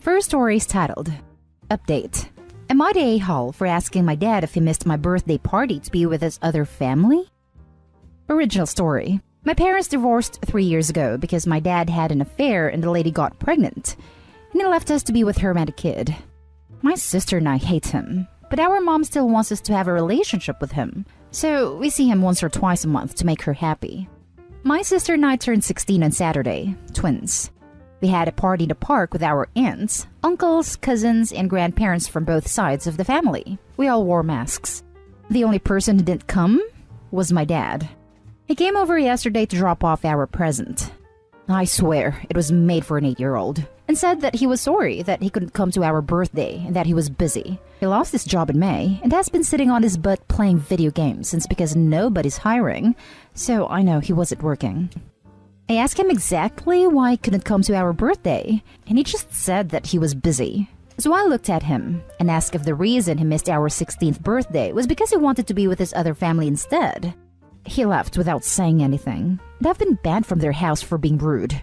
First story is titled, Update. Am I the a-hole for asking my dad if he missed my birthday party to be with his other family? Original story. My parents divorced 3 years ago because my dad had an affair and the lady got pregnant, and he left us to be with her and a kid. My sister and I hate him, but our mom still wants us to have a relationship with him, so we see him once or twice a month to make her happy. My sister and I turned 16 on Saturday, twins. We had a party in the park with our aunts, uncles, cousins, and grandparents from both sides of the family. We all wore masks. The only person who didn't come was my dad. He came over yesterday to drop off our present. I swear it was made for an 8-year-old, and said that he was sorry that he couldn't come to our birthday and that he was busy. He lost his job in May and has been sitting on his butt playing video games since because nobody's hiring, so I know he wasn't working. I asked him exactly why he couldn't come to our birthday, and he just said that he was busy. So I looked at him and asked if the reason he missed our 16th birthday was because he wanted to be with his other family instead. He left without saying anything, and I've been banned from their house for being rude.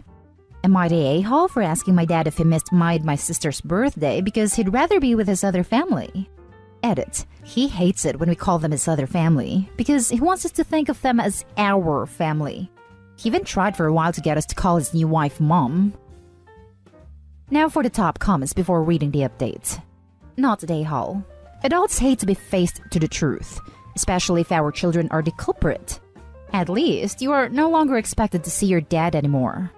Am I the a-hole for asking my dad if he missed my sister's birthday because he'd rather be with his other family? Edit. He hates it when we call them his other family because he wants us to think of them as our family. He even tried for a while to get us to call his new wife Mom. Now for the top comments before reading the update. Not the a-hole. Adults hate to be faced to the truth, especially if our children are the culprit. At least you are no longer expected to see your dad anymore.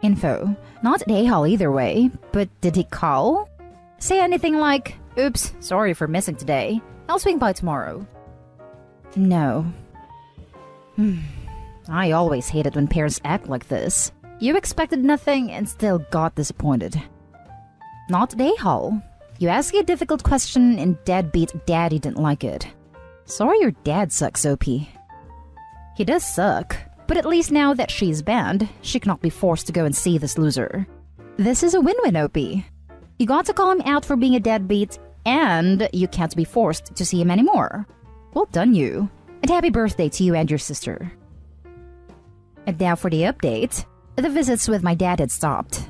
Info. Not the a-hole either way, but did he call? Say anything like, oops, sorry for missing today. I'll swing by tomorrow. No. I always hate it when parents act like this. You expected nothing and still got disappointed. Not the a-hole. You ask a difficult question and deadbeat daddy didn't like it. Sorry your dad sucks, OP. He does suck, but at least now that she's banned, she cannot be forced to go and see this loser. This is a win-win, OP. You got to call him out for being a deadbeat, and you can't be forced to see him anymore. Well done, you. And happy birthday to you and your sister. And now for the update. The visits with my dad had stopped.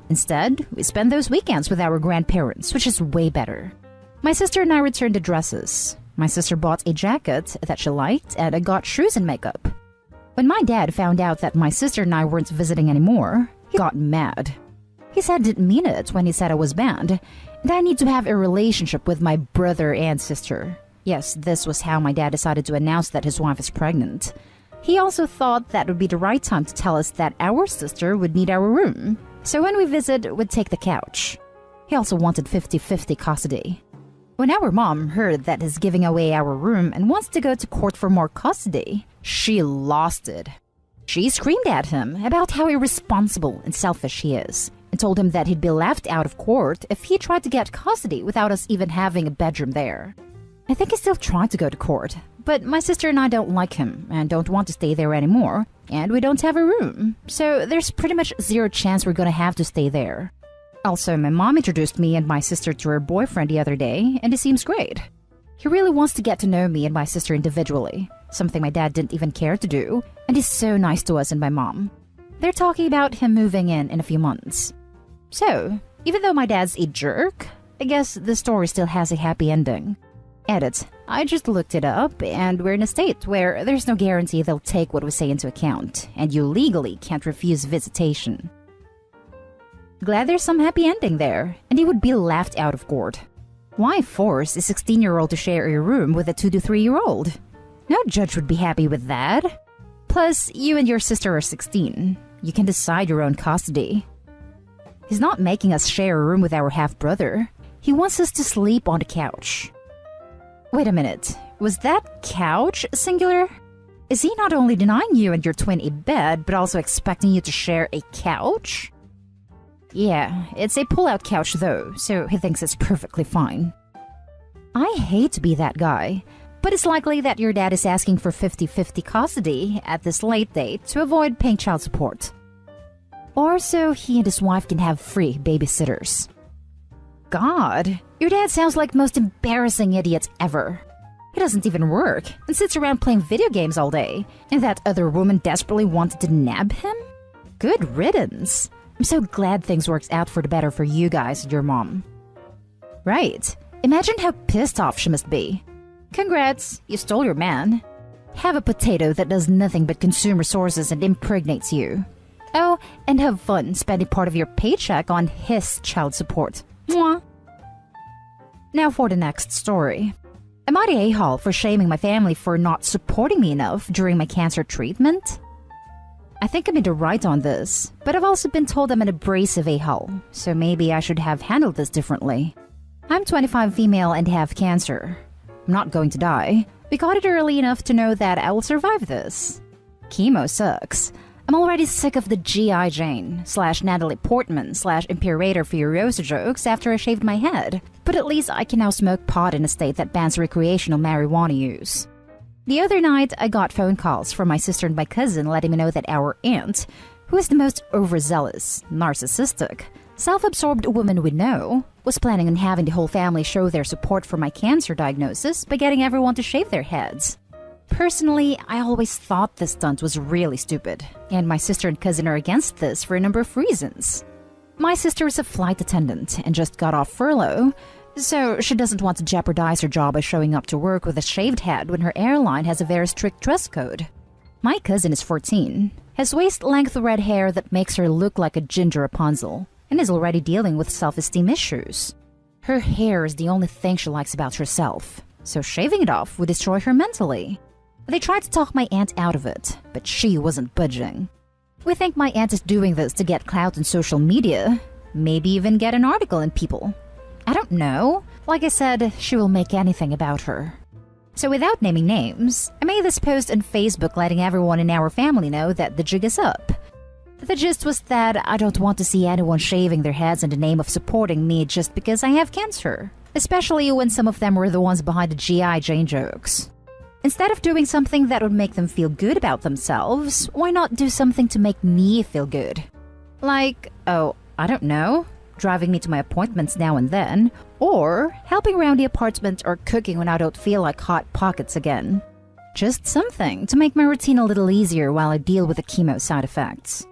Instead, we spent those weekends with our grandparents, which is way better. My sister and I returned the dresses. My sister bought a jacket that she liked, and I got shoes and makeup. When my dad found out that my sister and I weren't visiting anymore, he got mad. He said he didn't mean it when he said I was banned, and I need to have a relationship with my brother and sister. Yes, this was how my dad decided to announce that his wife is pregnant. He also thought that would be the right time to tell us that our sister would need our room, so when we visit, we'd take the couch. He also wanted 50-50 custody. When our mom heard that he's giving away our room and wants to go to court for more custody, she lost it. She screamed at him about how irresponsible and selfish he is, and told him that he'd be left out of court if he tried to get custody without us even having a bedroom there. I think he still tried to go to court, but my sister and I don't like him and don't want to stay there anymore, and we don't have a room, so there's pretty much zero chance we're gonna have to stay there. Also, my mom introduced me and my sister to her boyfriend the other day, and he seems great. He really wants to get to know me and my sister individually, something my dad didn't even care to do, and he's so nice to us and my mom. They're talking about him moving in a few months. So, even though my dad's a jerk, I guess the story still has a happy ending. Edit. I just looked it up, and we're in a state where there's no guarantee they'll take what we say into account, and you legally can't refuse visitation. Glad there's some happy ending there, and he would be laughed out of court. Why force a 16-year-old to share a room with a 2 to 3-year-old? No judge would be happy with that. Plus, you and your sister are 16. You can decide your own custody. He's not making us share a room with our half-brother. He wants us to sleep on the couch. Wait a minute, was that couch singular? Is he not only denying you and your twin a bed, but also expecting you to share a couch? Yeah, it's a pull-out couch though, so he thinks it's perfectly fine. I hate to be that guy, but it's likely that your dad is asking for 50-50 custody at this late date to avoid paying child support. Or so he and his wife can have free babysitters. God, your dad sounds like the most embarrassing idiot ever. He doesn't even work and sits around playing video games all day, and that other woman desperately wanted to nab him? Good riddance. I'm so glad things worked out for the better for you guys and your mom. Right. Imagine how pissed off she must be. Congrats, you stole your man. Have a potato that does nothing but consume resources and impregnates you. Oh, and have fun spending part of your paycheck on his child support. Mwah. Now for the next story. Am I the a-hole for shaming my family for not supporting me enough during my cancer treatment? I think I'm in the right on this, but I've also been told I'm an abrasive a-hole, so maybe I should have handled this differently. I'm 25 female and have cancer. I'm not going to die. We got it early enough to know that I will survive this. Chemo sucks. I'm already sick of the G.I. Jane / Natalie Portman / Imperator Furiosa jokes after I shaved my head, but at least I can now smoke pot in a state that bans recreational marijuana use. The other night, I got phone calls from my sister and my cousin letting me know that our aunt, who is the most overzealous, narcissistic, self-absorbed woman we know, was planning on having the whole family show their support for my cancer diagnosis by getting everyone to shave their heads. Personally, I always thought this stunt was really stupid, and my sister and cousin are against this for a number of reasons. My sister is a flight attendant and just got off furlough, so she doesn't want to jeopardize her job by showing up to work with a shaved head when her airline has a very strict dress code. My cousin is 14, has waist-length red hair that makes her look like a ginger Rapunzel, and is already dealing with self-esteem issues. Her hair is the only thing she likes about herself, so shaving it off would destroy her mentally. They tried to talk my aunt out of it, but she wasn't budging. We think my aunt is doing this to get clout on social media, maybe even get an article in People. I don't know. Like I said, she will make anything about her. So without naming names, I made this post on Facebook letting everyone in our family know that the jig is up. The gist was that I don't want to see anyone shaving their heads in the name of supporting me just because I have cancer, especially when some of them were the ones behind the G.I. Jane jokes. Instead of doing something that would make them feel good about themselves, why not do something to make me feel good? Like, oh, I don't know, driving me to my appointments now and then, or helping around the apartment or cooking when I don't feel like Hot Pockets again. Just something to make my routine a little easier while I deal with the chemo side effects.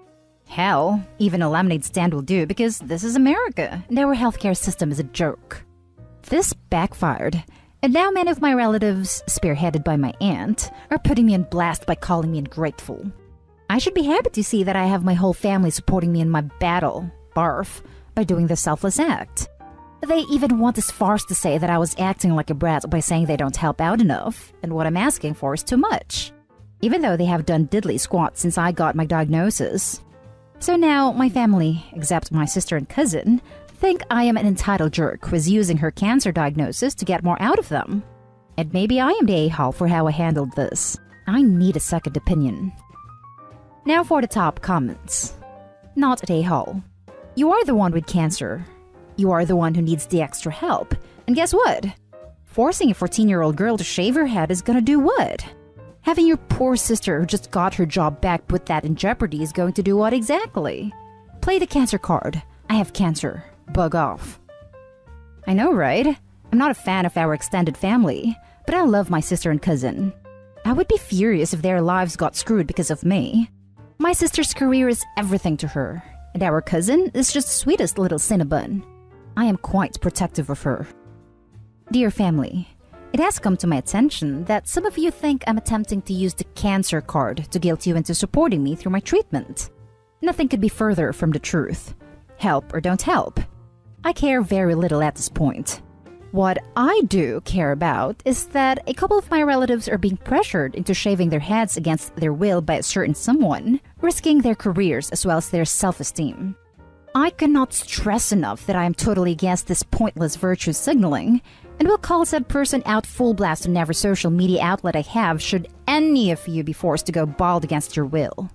Hell, even a lemonade stand will do because this is America and our healthcare system is a joke. This backfired. And now many of my relatives, spearheaded by my aunt, are putting me on blast by calling me ungrateful. I should be happy to see that I have my whole family supporting me in my battle, barf, by doing this selfless act. They even went as far as to say that I was acting like a brat by saying they don't help out enough, and what I'm asking for is too much. Even though they have done diddly squat since I got my diagnosis. So now, my family, except my sister and cousin, think I am an entitled jerk who is using her cancer diagnosis to get more out of them. And maybe I am the a-hole for how I handled this. I need a second opinion. Now for the top comments. Not an a-hole. You are the one with cancer. You are the one who needs the extra help. And guess what? Forcing a 14-year-old girl to shave her head is gonna do what? Having your poor sister who just got her job back put that in jeopardy is going to do what exactly? Play the cancer card. I have cancer. Bug off. I know, right? I'm not a fan of our extended family, but I love my sister and cousin. I would be furious if their lives got screwed because of me. My sister's career is everything to her, and our cousin is just the sweetest little cinnabon. I am quite protective of her. Dear family, it has come to my attention that some of you think I'm attempting to use the cancer card to guilt you into supporting me through my treatment. Nothing could be further from the truth. Help or don't help. I care very little at this point. What I do care about is that a couple of my relatives are being pressured into shaving their heads against their will by a certain someone, risking their careers as well as their self-esteem. I cannot stress enough that I am totally against this pointless virtue signaling, and will call said person out full blast on every social media outlet I have should any of you be forced to go bald against your will.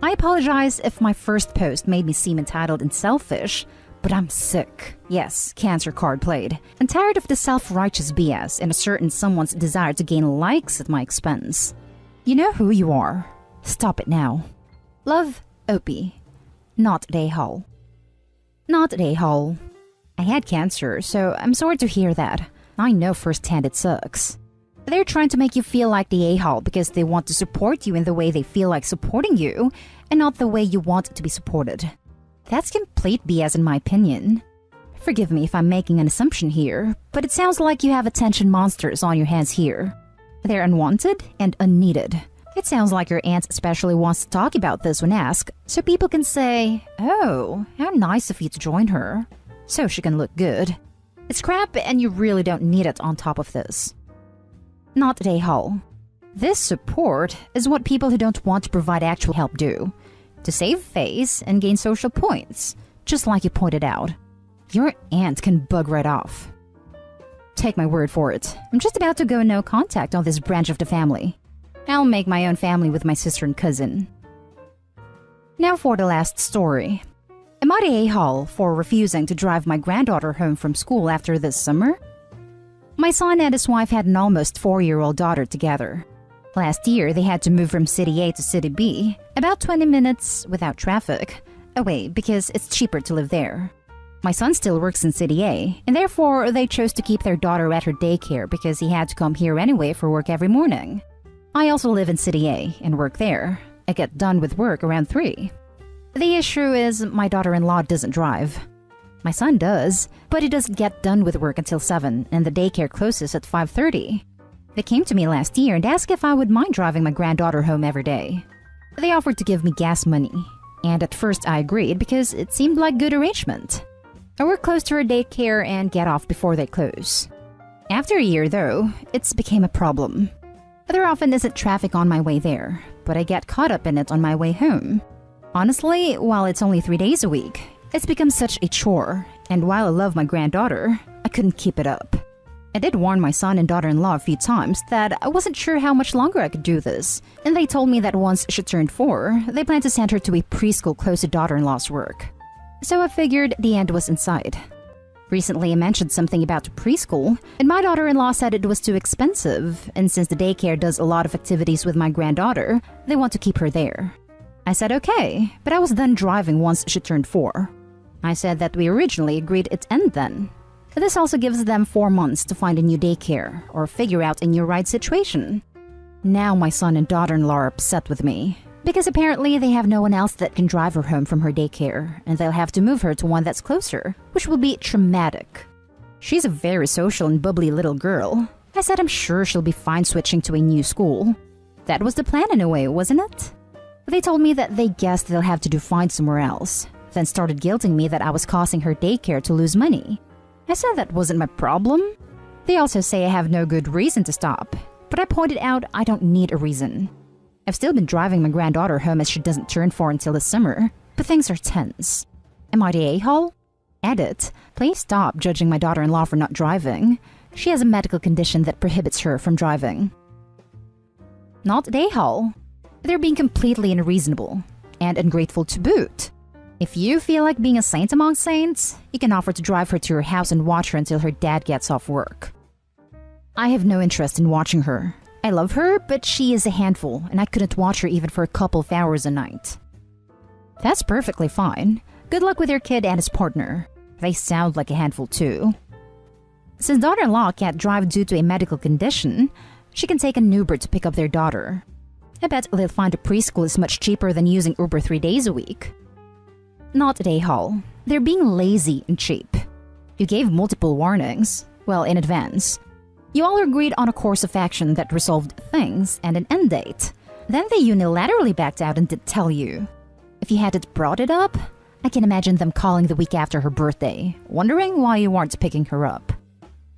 I apologize if my first post made me seem entitled and selfish, but I'm sick. Yes, cancer card played. And tired of the self-righteous BS and a certain someone's desire to gain likes at my expense. You know who you are. Stop it now. Love, Opie. Not an a-hole. Not an a-hole. I had cancer, so I'm sorry to hear that. I know firsthand it sucks. They're trying to make you feel like the a-hole because they want to support you in the way they feel like supporting you, and not the way you want to be supported. That's complete BS in my opinion. Forgive me if I'm making an assumption here, but it sounds like you have attention monsters on your hands here. They're unwanted and unneeded. It sounds like your aunt especially wants to talk about this when asked, so people can say, "Oh, how nice of you to join her," so she can look good. It's crap and you really don't need it on top of this. Not day haul. This support is what people who don't want to provide actual help do. To save face and gain social points, just like you pointed out. Your aunt can bug right off. Take my word for it. I'm just about to go no contact on this branch of the family. I'll make my own family with my sister and cousin. Now for the last story. Am I the a-hole for refusing to drive my granddaughter home from school after this summer? My son and his wife had an almost 4-year-old daughter together. Last year, they had to move from City A to City B, about 20 minutes without traffic, away because it's cheaper to live there. My son still works in City A, and therefore they chose to keep their daughter at her daycare because he had to come here anyway for work every morning. I also live in City A and work there. I get done with work around 3. The issue is my daughter-in-law doesn't drive. My son does, but he doesn't get done with work until 7 and the daycare closes at 5:30. They came to me last year and asked if I would mind driving my granddaughter home every day. They offered to give me gas money, and at first I agreed because it seemed like good arrangement. I work close to her daycare and get off before they close. After a year though, it's became a problem. There often isn't traffic on my way there, but I get caught up in it on my way home. Honestly, while it's only 3 days a week, it's become such a chore, and while I love my granddaughter, I couldn't keep it up. I did warn my son and daughter-in-law a few times that I wasn't sure how much longer I could do this, and they told me that once she turned 4, they plan to send her to a preschool close to daughter-in-law's work. So I figured the end was in sight. Recently I mentioned something about preschool, and my daughter-in-law said it was too expensive, and since the daycare does a lot of activities with my granddaughter, they want to keep her there. I said okay, but I was done driving once she turned 4. I said that we originally agreed it'd end then. This also gives them 4 months to find a new daycare or figure out a new ride situation. Now my son and daughter-in-law are upset with me, because apparently they have no one else that can drive her home from her daycare, and they'll have to move her to one that's closer, which will be traumatic. She's a very social and bubbly little girl. I said I'm sure she'll be fine switching to a new school. That was the plan in a way, wasn't it? They told me that they guessed they'll have to do fine somewhere else, then started guilting me that I was causing her daycare to lose money. I said that wasn't my problem. They also say I have no good reason to stop, but I pointed out I don't need a reason. I've still been driving my granddaughter home as she doesn't turn 4 until the summer, but things are tense. Am I the a-hole? Edit, please stop judging my daughter-in-law for not driving. She has a medical condition that prohibits her from driving. Not the a-hole. They're being completely unreasonable and ungrateful to boot. If you feel like being a saint among saints, you can offer to drive her to your house and watch her until her dad gets off work. I have no interest in watching her. I love her, but she is a handful, and I couldn't watch her even for a couple of hours a night. That's perfectly fine. Good luck with your kid and his partner. They sound like a handful too. Since daughter-in-law can't drive due to a medical condition, she can take an Uber to pick up their daughter. I bet they'll find a preschool is much cheaper than using Uber 3 days a week. Not a day-haul. They're being lazy and cheap. You gave multiple warnings, well, in advance. You all agreed on a course of action that resolved things and an end date. Then they unilaterally backed out and didn't tell you. If you hadn't brought it up, I can imagine them calling the week after her birthday, wondering why you weren't picking her up.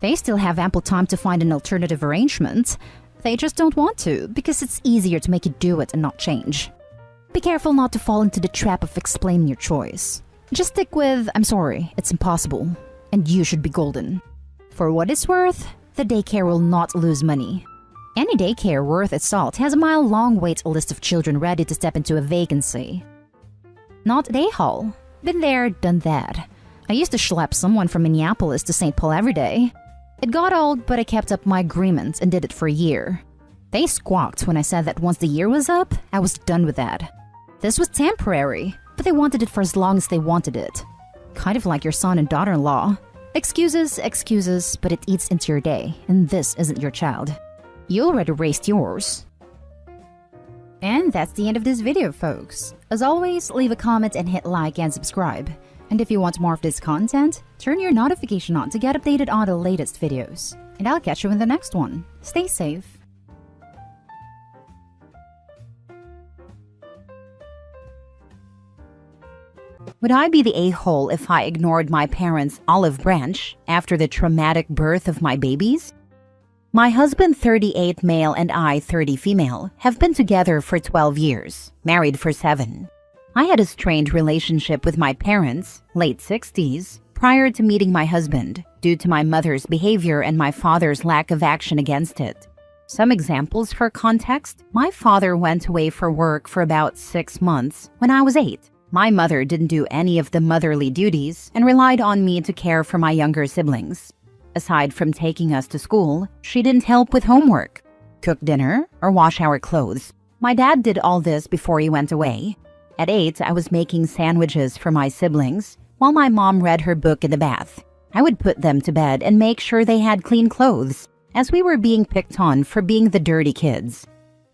They still have ample time to find an alternative arrangement. They just don't want to, because it's easier to make you do it and not change. Be careful not to fall into the trap of explaining your choice. Just stick with, "I'm sorry, it's impossible," and you should be golden. For what it's worth, the daycare will not lose money. Any daycare worth its salt has a mile-long wait list of children ready to step into a vacancy. Not day haul. Been there, done that. I used to schlep someone from Minneapolis to St. Paul every day. It got old, but I kept up my agreement and did it for a year. They squawked when I said that once the year was up, I was done with that. This was temporary, but they wanted it for as long as they wanted it. Kind of like your son and daughter-in-law. Excuses, excuses, but it eats into your day, and this isn't your child. You already raised yours. And that's the end of this video, folks. As always, leave a comment and hit like and subscribe. And if you want more of this content, turn your notification on to get updated on the latest videos. And I'll catch you in the next one. Stay safe. Would I be the a-hole if I ignored my parents' olive branch after the traumatic birth of my babies? My husband, 38 male, and I, 30 female, have been together for 12 years, married for 7. I had a strained relationship with my parents, late 60s, prior to meeting my husband, due to my mother's behavior and my father's lack of action against it. Some examples for context: my father went away for work for about 6 months when I was 8. My mother didn't do any of the motherly duties and relied on me to care for my younger siblings. Aside from taking us to school, she didn't help with homework, cook dinner, or wash our clothes. My dad did all this before he went away. At 8, I was making sandwiches for my siblings while my mom read her book in the bath. I would put them to bed and make sure they had clean clothes, as we were being picked on for being the dirty kids.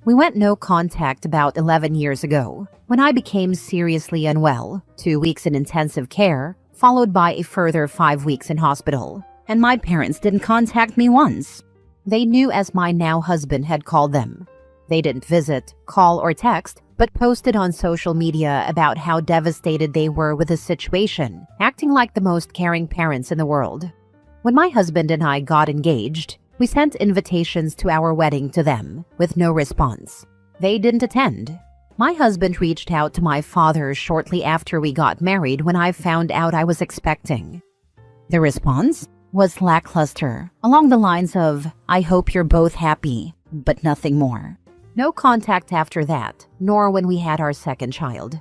We went no contact about 11 years ago, when I became seriously unwell, 2 weeks in intensive care, followed by a further 5 weeks in hospital. And my parents didn't contact me once. They knew as my now husband had called them. They didn't visit, call, or text, but posted on social media about how devastated they were with the situation, acting like the most caring parents in the world. When my husband and I got engaged, we sent invitations to our wedding to them, with no response. They didn't attend. My husband reached out to my father shortly after we got married when I found out I was expecting. The response was lackluster, along the lines of, "I hope you're both happy," but nothing more. No contact after that, nor when we had our second child.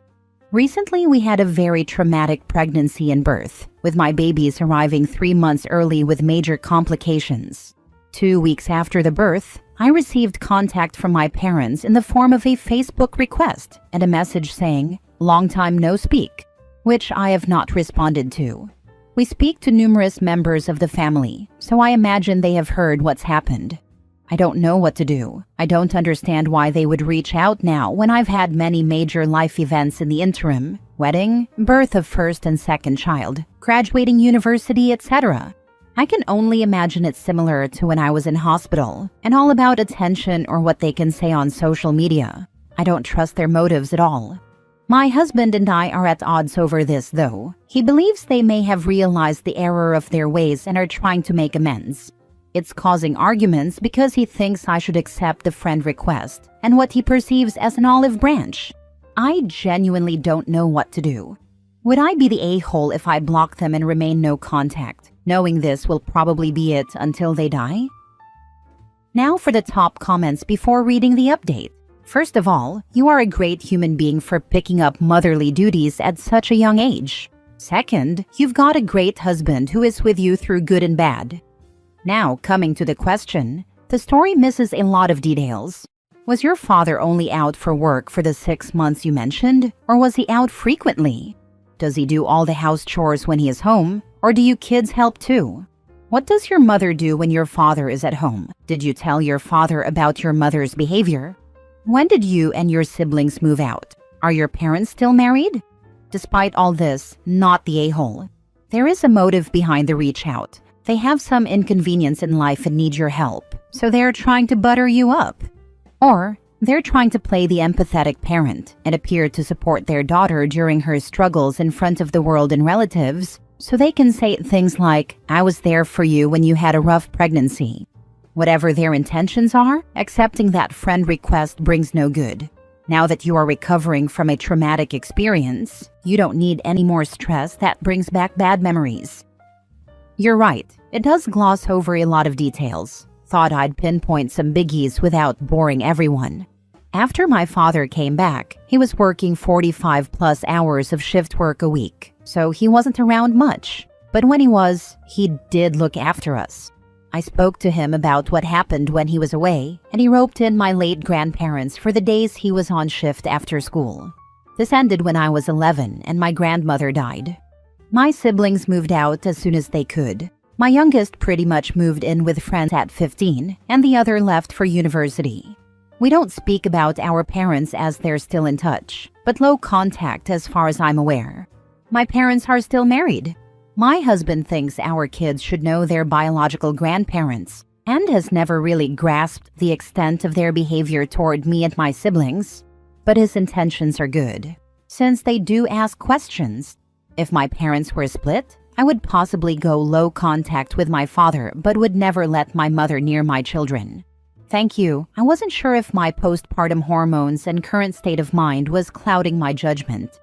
Recently, we had a very traumatic pregnancy and birth, with my babies arriving 3 months early with major complications. 2 weeks after the birth, I received contact from my parents in the form of a Facebook request and a message saying, "Long time no speak," which I have not responded to. We speak to numerous members of the family, so I imagine they have heard what's happened. I don't know what to do. I don't understand why they would reach out now when I've had many major life events in the interim: wedding, birth of first and second child, graduating university, etc. I can only imagine it's similar to when I was in hospital, and all about attention or what they can say on social media. I don't trust their motives at all. My husband and I are at odds over this, though. He believes they may have realized the error of their ways and are trying to make amends. It's causing arguments because he thinks I should accept the friend request and what he perceives as an olive branch. I genuinely don't know what to do. Would I be the a-hole if I block them and remain no contact, knowing this will probably be it until they die? Now for the top comments before reading the update. First of all, you are a great human being for picking up motherly duties at such a young age. Second, you've got a great husband who is with you through good and bad. Now, coming to the question, the story misses a lot of details. Was your father only out for work for the 6 months you mentioned, or was he out frequently? Does he do all the house chores when he is home, or do you kids help too? What does your mother do when your father is at home? Did you tell your father about your mother's behavior? When did you and your siblings move out? Are your parents still married? Despite all this, not the a-hole. There is a motive behind the reach out. They have some inconvenience in life and need your help, so they're trying to butter you up. Or they're trying to play the empathetic parent and appear to support their daughter during her struggles in front of the world and relatives, so they can say things like, "I was there for you when you had a rough pregnancy." Whatever their intentions are, accepting that friend request brings no good. Now that you are recovering from a traumatic experience, you don't need any more stress that brings back bad memories. You're right, it does gloss over a lot of details. Thought I'd pinpoint some biggies without boring everyone. After my father came back, he was working 45 plus hours of shift work a week, so he wasn't around much. But when he was, he did look after us. I spoke to him about what happened when he was away, and he roped in my late grandparents for the days he was on shift after school. This ended when I was 11 and my grandmother died. My siblings moved out as soon as they could. My youngest pretty much moved in with friends at 15, and the other left for university. We don't speak about our parents as they're still in touch, but low contact as far as I'm aware. My parents are still married. My husband thinks our kids should know their biological grandparents and has never really grasped the extent of their behavior toward me and my siblings, but his intentions are good, since they do ask questions. If my parents were split, I would possibly go low contact with my father but would never let my mother near my children. Thank you. I wasn't sure if my postpartum hormones and current state of mind was clouding my judgment.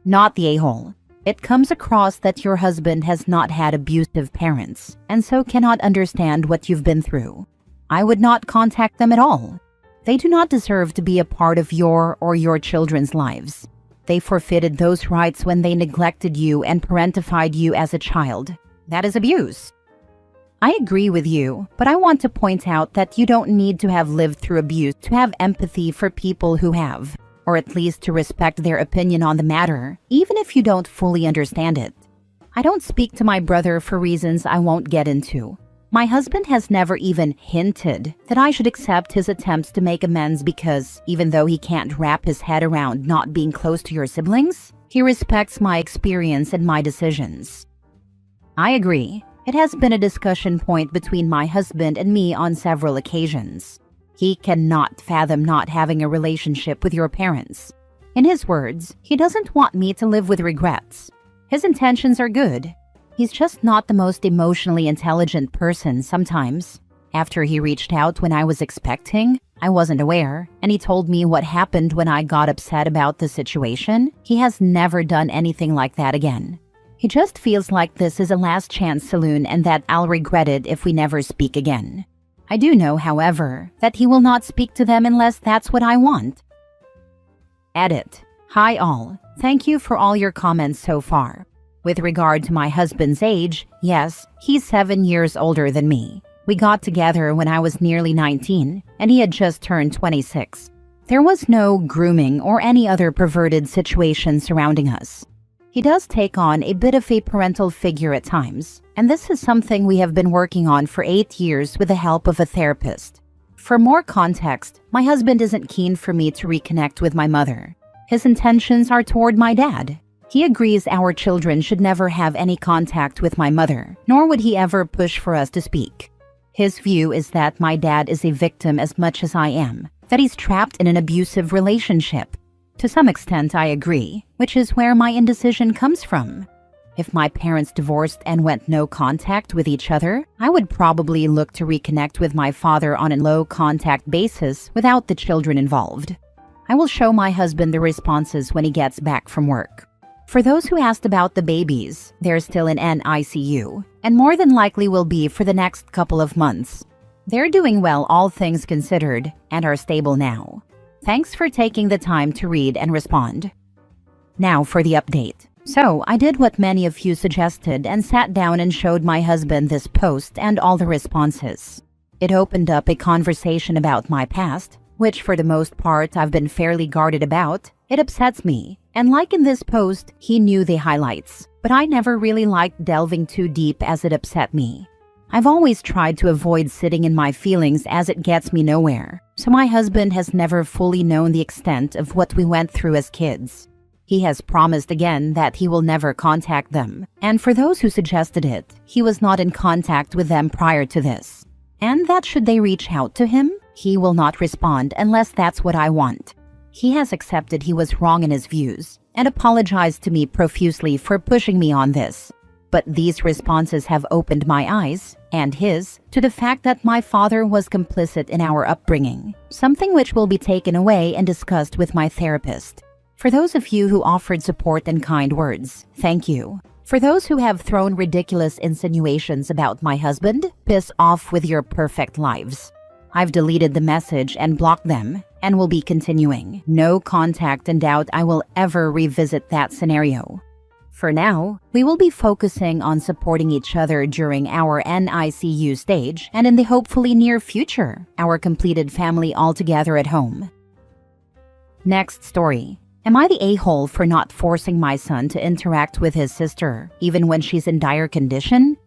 Not the a-hole. It comes across that your husband has not had abusive parents and so cannot understand what you've been through. I would not contact them at all. They do not deserve to be a part of your or your children's lives. They forfeited those rights when they neglected you and parentified you as a child. That is abuse. I agree with you, but I want to point out that you don't need to have lived through abuse to have empathy for people who have, or at least to respect their opinion on the matter, even if you don't fully understand it. I don't speak to my brother for reasons I won't get into. My husband has never even hinted that I should accept his attempts to make amends because, even though he can't wrap his head around not being close to your siblings, he respects my experience and my decisions. I agree. It has been a discussion point between my husband and me on several occasions. He cannot fathom not having a relationship with your parents. In his words, he doesn't want me to live with regrets. His intentions are good. He's just not the most emotionally intelligent person sometimes. After he reached out when I was expecting, I wasn't aware, and he told me what happened when I got upset about the situation. He has never done anything like that again. He just feels like this is a last chance saloon and that I'll regret it if we never speak again. I do know, however, that he will not speak to them unless that's what I want. Edit. Hi all. Thank you for all your comments so far. With regard to my husband's age, yes, he's 7 years older than me. We got together when I was nearly 19, and he had just turned 26. There was no grooming or any other perverted situation surrounding us. He does take on a bit of a parental figure at times, and this is something we have been working on for 8 years with the help of a therapist. For more context, my husband isn't keen for me to reconnect with my mother. His intentions are toward my dad. He agrees our children should never have any contact with my mother, nor would he ever push for us to speak. His view is that my dad is a victim as much as I am, that he's trapped in an abusive relationship. To some extent, I agree, which is where my indecision comes from. If my parents divorced and went no contact with each other, I would probably look to reconnect with my father on a low-contact basis without the children involved. I will show my husband the responses when he gets back from work. For those who asked about the babies, they're still in NICU, and more than likely will be for the next couple of months. They're doing well, all things considered, and are stable now. Thanks for taking the time to read and respond. Now for the update. So, I did what many of you suggested and sat down and showed my husband this post and all the responses. It opened up a conversation about my past, which for the most part I've been fairly guarded about. It upsets me, and like in this post, he knew the highlights, but I never really liked delving too deep as it upset me. I've always tried to avoid sitting in my feelings as it gets me nowhere, so my husband has never fully known the extent of what we went through as kids. He has promised again that he will never contact them, and for those who suggested it, he was not in contact with them prior to this. And that should they reach out to him, he will not respond unless that's what I want. He has accepted he was wrong in his views, and apologized to me profusely for pushing me on this. But these responses have opened my eyes, and his, to the fact that my father was complicit in our upbringing, something which will be taken away and discussed with my therapist. For those of you who offered support and kind words, thank you. For those who have thrown ridiculous insinuations about my husband, piss off with your perfect lives. I've deleted the message and blocked them, and will be continuing. No contact and doubt I will ever revisit that scenario. For now, we will be focusing on supporting each other during our NICU stage and in the hopefully near future, our completed family all together at home. Next story. Am I the a-hole for not forcing my son to interact with his sister, even when she's in dire condition?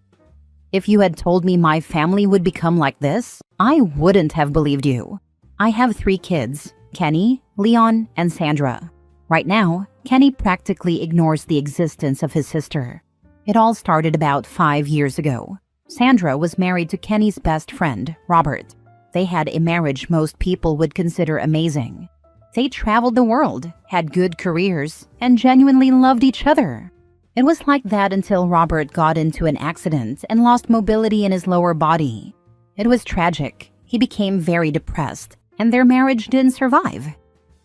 If you had told me my family would become like this, I wouldn't have believed you. I have 3 kids, Kenny, Leon, and Sandra. Right now, Kenny practically ignores the existence of his sister. It all started about 5 years ago. Sandra was married to Kenny's best friend, Robert. They had a marriage most people would consider amazing. They traveled the world, had good careers, and genuinely loved each other. It was like that until Robert got into an accident and lost mobility in his lower body. It was tragic. He became very depressed, and their marriage didn't survive.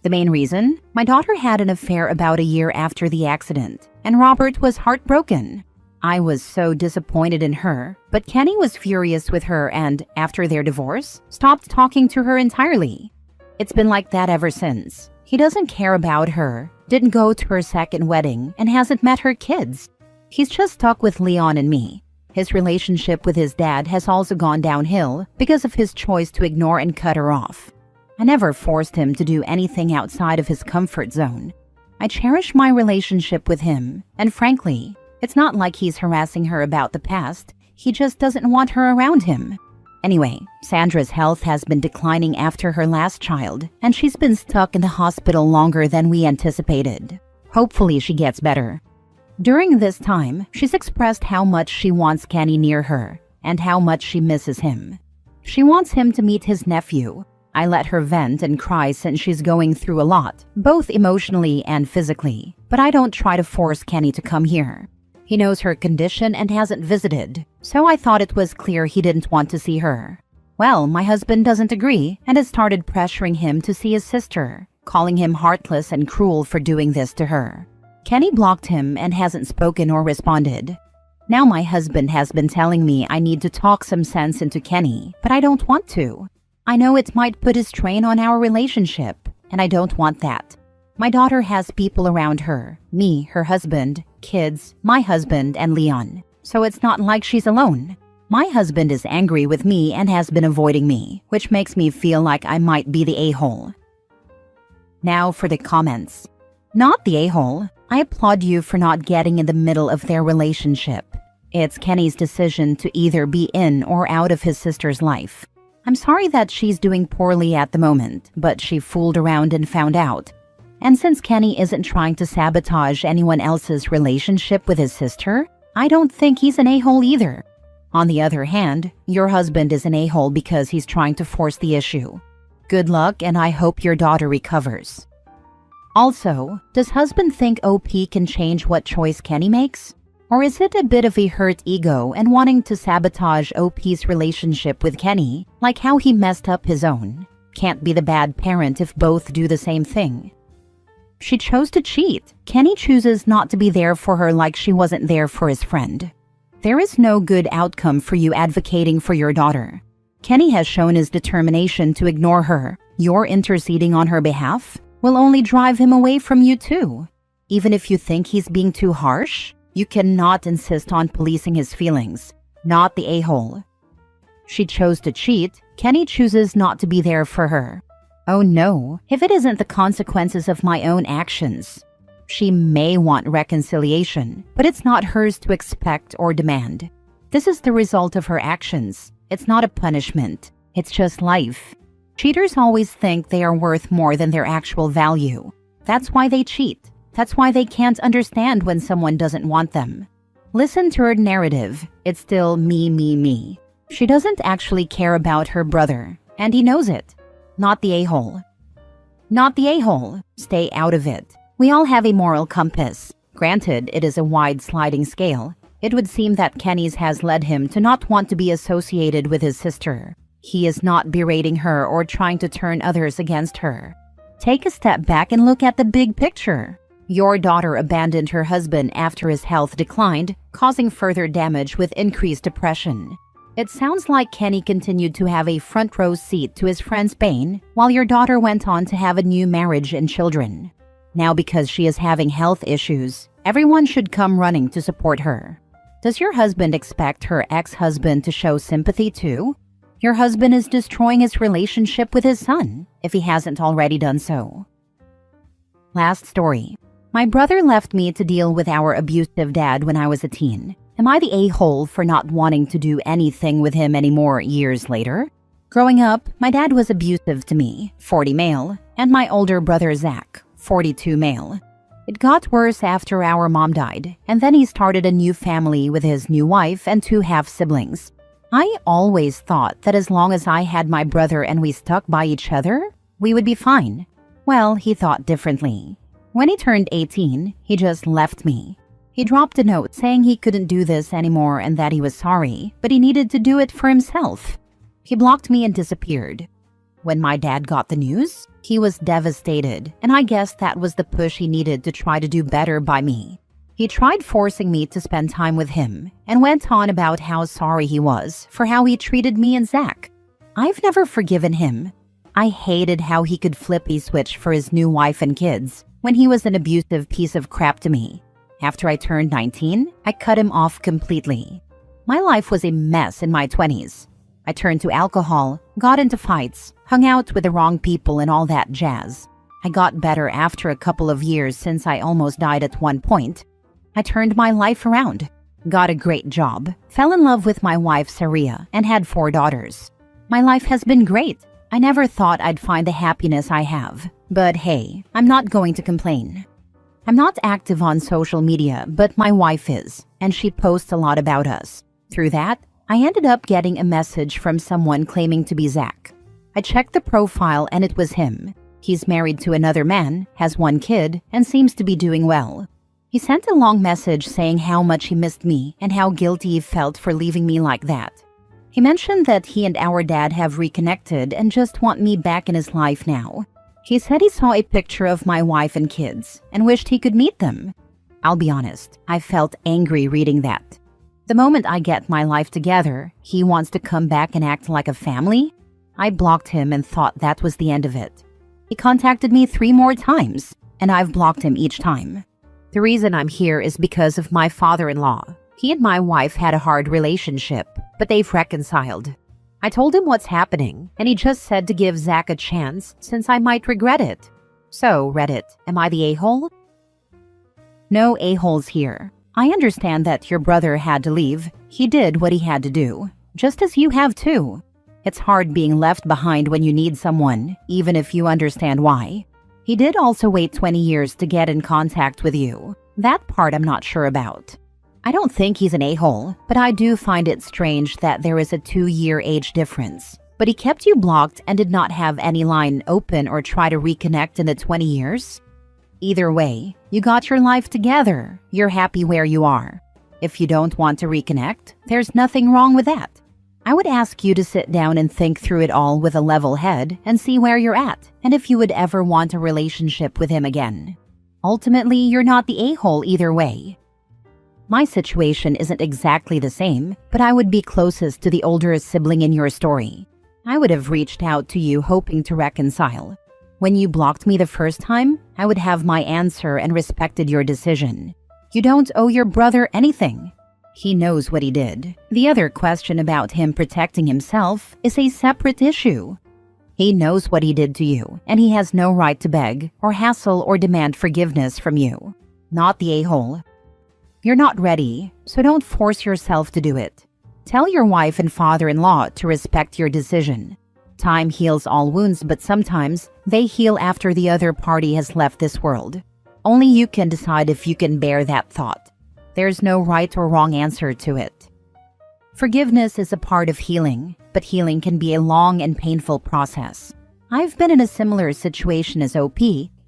The main reason? My daughter had an affair about a year after the accident, and Robert was heartbroken. I was so disappointed in her, but Kenny was furious with her and, after their divorce, stopped talking to her entirely. It's been like that ever since. He doesn't care about her, didn't go to her second wedding, and hasn't met her kids. He's just stuck with Leon and me. His relationship with his dad has also gone downhill because of his choice to ignore and cut her off. I never forced him to do anything outside of his comfort zone. I cherish my relationship with him, and frankly, it's not like he's harassing her about the past. He just doesn't want her around him. Anyway, Sandra's health has been declining after her last child, and she's been stuck in the hospital longer than we anticipated. Hopefully she gets better. During this time, she's expressed how much she wants Kenny near her, and how much she misses him. She wants him to meet his nephew. I let her vent and cry since she's going through a lot, both emotionally and physically, but I don't try to force Kenny to come here. He knows her condition and hasn't visited, so I thought it was clear he didn't want to see her. Well, my husband doesn't agree and has started pressuring him to see his sister, calling him heartless and cruel for doing this to her. Kenny blocked him and hasn't spoken or responded. Now my husband has been telling me I need to talk some sense into Kenny, but I don't want to. I know it might put a strain on our relationship, and I don't want that. My daughter has people around her, me, her husband, kids, my husband, and Leon. So it's not like she's alone. My husband is angry with me and has been avoiding me, which makes me feel like I might be the a-hole. Now for the comments. Not the a-hole. I applaud you for not getting in the middle of their relationship. It's Kenny's decision to either be in or out of his sister's life. I'm sorry that she's doing poorly at the moment, but she fooled around and found out. And since Kenny isn't trying to sabotage anyone else's relationship with his sister, I don't think he's an a-hole either. On the other hand, your husband is an a-hole because he's trying to force the issue. Good luck, and I hope your daughter recovers. Also, does husband think OP can change what choice Kenny makes? Or is it a bit of a hurt ego and wanting to sabotage OP's relationship with Kenny, like how he messed up his own? Can't be the bad parent if both do the same thing. She chose to cheat. Kenny chooses not to be there for her like she wasn't there for his friend. There is no good outcome for you advocating for your daughter. Kenny has shown his determination to ignore her. Your interceding on her behalf will only drive him away from you too. Even if you think he's being too harsh, you cannot insist on policing his feelings. Not the a-hole. She chose to cheat. Kenny chooses not to be there for her. Oh no, if it isn't the consequences of my own actions. She may want reconciliation, but it's not hers to expect or demand. This is the result of her actions. It's not a punishment. It's just life. Cheaters always think they are worth more than their actual value. That's why they cheat. That's why they can't understand when someone doesn't want them. Listen to her narrative. It's still me, me, me. She doesn't actually care about her brother, and he knows it. Not the a-hole. Not the a-hole. Stay out of it. We all have a moral compass. Granted, it is a wide sliding scale. It would seem that Kenny's has led him to not want to be associated with his sister. He is not berating her or trying to turn others against her. Take a step back and look at the big picture. Your daughter abandoned her husband after his health declined, causing further damage with increased depression. It sounds like Kenny continued to have a front row seat to his friend's pain, while your daughter went on to have a new marriage and children. Now because she is having health issues, everyone should come running to support her. Does your husband expect her ex-husband to show sympathy too? Your husband is destroying his relationship with his son, if he hasn't already done so. Last story. My brother left me to deal with our abusive dad when I was a teen. Am I the a-hole for not wanting to do anything with him anymore years later? Growing up, my dad was abusive to me, 40 male, and my older brother Zach, 42 male. It got worse after our mom died, and then he started a new family with his new wife and 2 half-siblings. I always thought that as long as I had my brother and we stuck by each other, we would be fine. Well, he thought differently. When he turned 18, he just left me. He dropped a note saying he couldn't do this anymore and that he was sorry, but he needed to do it for himself. He blocked me and disappeared. When my dad got the news, he was devastated, and I guess that was the push he needed to try to do better by me. He tried forcing me to spend time with him and went on about how sorry he was for how he treated me and Zach. I've never forgiven him. I hated how he could flip a switch for his new wife and kids when he was an abusive piece of crap to me. After I turned 19, I cut him off completely. My life was a mess in my 20s. I turned to alcohol, got into fights, hung out with the wrong people and all that jazz. I got better after a couple of years since I almost died at one point. I turned my life around, got a great job, fell in love with my wife Saria, and had 4 daughters. My life has been great. I never thought I'd find the happiness I have. But hey, I'm not going to complain. I'm not active on social media, but my wife is, and she posts a lot about us. Through that, I ended up getting a message from someone claiming to be Zach. I checked the profile and it was him. He's married to another man, has 1 kid, and seems to be doing well. He sent a long message saying how much he missed me and how guilty he felt for leaving me like that. He mentioned that he and our dad have reconnected and just want me back in his life now. He said he saw a picture of my wife and kids and wished he could meet them. I'll be honest, I felt angry reading that. The moment I get my life together, he wants to come back and act like a family? I blocked him and thought that was the end of it. He contacted me 3 more times, and I've blocked him each time. The reason I'm here is because of my father-in-law. He and my wife had a hard relationship, but they've reconciled. I told him what's happening, and he just said to give Zach a chance since I might regret it. So, Reddit, am I the a-hole? No a-holes here. I understand that your brother had to leave. He did what he had to do, just as you have too. It's hard being left behind when you need someone, even if you understand why. He did also wait 20 years to get in contact with you. That part I'm not sure about. I don't think he's an a-hole, but I do find it strange that there is a 2-year age difference. But he kept you blocked and did not have any line open or try to reconnect in the 20 years? Either way, you got your life together. You're happy where you are. If you don't want to reconnect, there's nothing wrong with that. I would ask you to sit down and think through it all with a level head and see where you're at and if you would ever want a relationship with him again. Ultimately, you're not the a-hole either way. My situation isn't exactly the same, but I would be closest to the older sibling in your story. I would have reached out to you hoping to reconcile. When you blocked me the first time, I would have my answer and respected your decision. You don't owe your brother anything. He knows what he did. The other question about him protecting himself is a separate issue. He knows what he did to you, and he has no right to beg or hassle or demand forgiveness from you. Not the a-hole. You're not ready, so don't force yourself to do it. Tell your wife and father-in-law to respect your decision. Time heals all wounds, but sometimes they heal after the other party has left this world. Only you can decide if you can bear that thought. There's no right or wrong answer to it. Forgiveness is a part of healing, but healing can be a long and painful process. I've been in a similar situation as OP,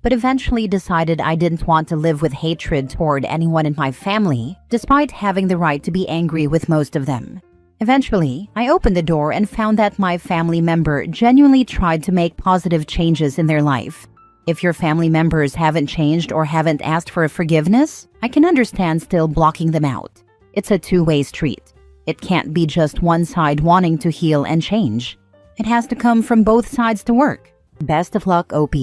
but eventually decided I didn't want to live with hatred toward anyone in my family, despite having the right to be angry with most of them. Eventually, I opened the door and found that my family member genuinely tried to make positive changes in their life. If your family members haven't changed or haven't asked for forgiveness, I can understand still blocking them out. It's a two-way street. It can't be just one side wanting to heal and change. It has to come from both sides to work. Best of luck, OP.